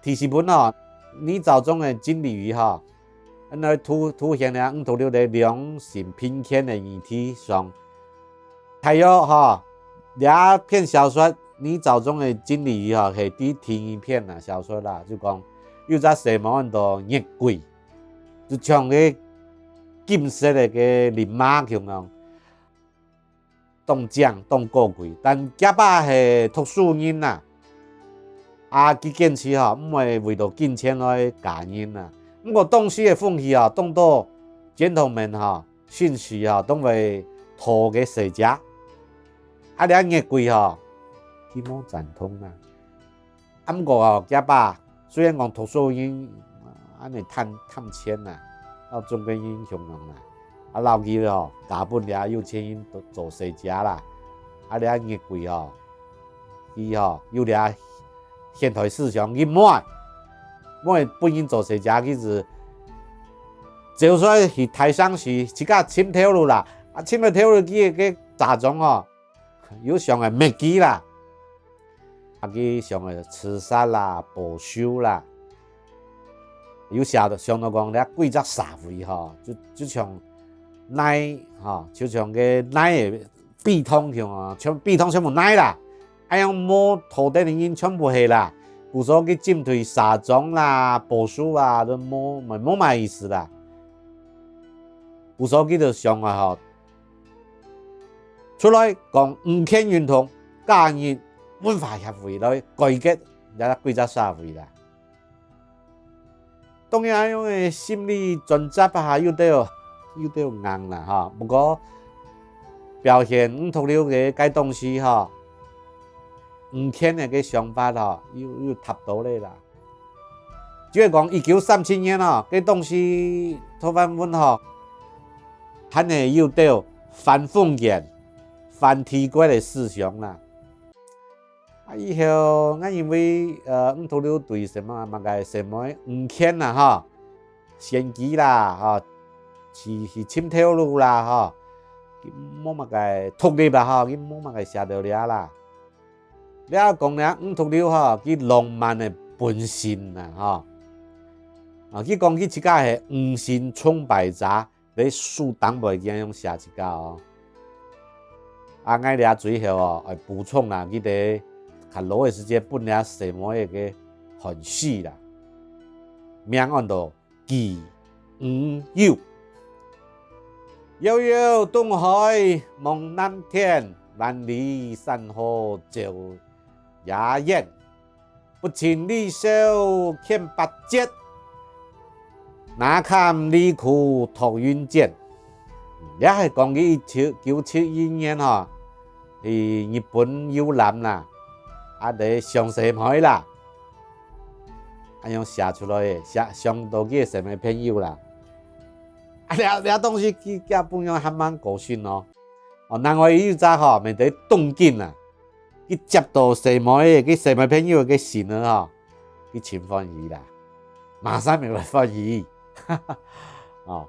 提示本吼，你手中的金鲤鱼吼，那凸显了五图六的良心平权的议题上，还有吼，两篇小说，你手中的金鲤鱼吼，是第第一篇啦小说啦，就讲有只西门很多热鬼，就像个金色的个林马咁样。当将当过贵，但假把是特殊人呐，去坚持吼，唔会为着金钱来假人呐。不过当时的风气啊，当到剪头们吼，信息啊，当为土嘅世家，两热贵吼，基本赞同啦。不过哦，假把虽然讲特殊人安尼探钱呐，到中国英雄人啦。老记吼，大部分俩有钱人都做世家啦，俩热贵吼，伊吼有俩现代思想，伊满本人做世家，其实就算是台上是一架深铁路啦，深铁路去个杂种吼，有上个灭机啦，去上个刺杀啦、保修啦，有上到讲俩贵族社会吼，就像。奶吼，就像个奶的壁桶像啊，壁桶全部奶啦，用摸土地的人全部是啦，有时候去进退沙庄啦、保守啊，都摸嘛意思啦。有时候去就上啊吼，出来讲五权运动、加入文化协会来改革咱贵族社会啦。当然，因为心理专责啊，有啲硬啦哈，不过表现五图六嘅该东西哈，五天嘅个想法哈，有达到咧啦。即係講1937年啊，个東西台灣文哈，肯係有到反封建、反帝國嘅思想啦。以後我認為五圖六對什麼五天啦哈，先機啦哈。是深鐵路啦，吼，冇乜個獨立啦，吼，佢冇乜個寫到了啦。你講咧五圖六吼，佢浪漫的本性啦，吼，佢講佢一家係五星崇拜者，你書當袂見用寫一家哦。我哋最後哦，補充啦，佢哋較老嘅時間本來什麼一個很細啦，名按到記五友。悠悠東海望南天，萬里山河照雅燕。不勤力修添八節，哪堪離苦托雲間。也係講佢1971年嗬，係日本遊覽啦，喺上世海啦，用寫出來嘅，上到嘅什麼朋友啦。俩東西佢基本上還蠻高興哦。另外有隻吼，咪在東京啊，佢接到什麼朋友嘅信啊，佢真歡喜啦，馬上咪來歡喜，哦。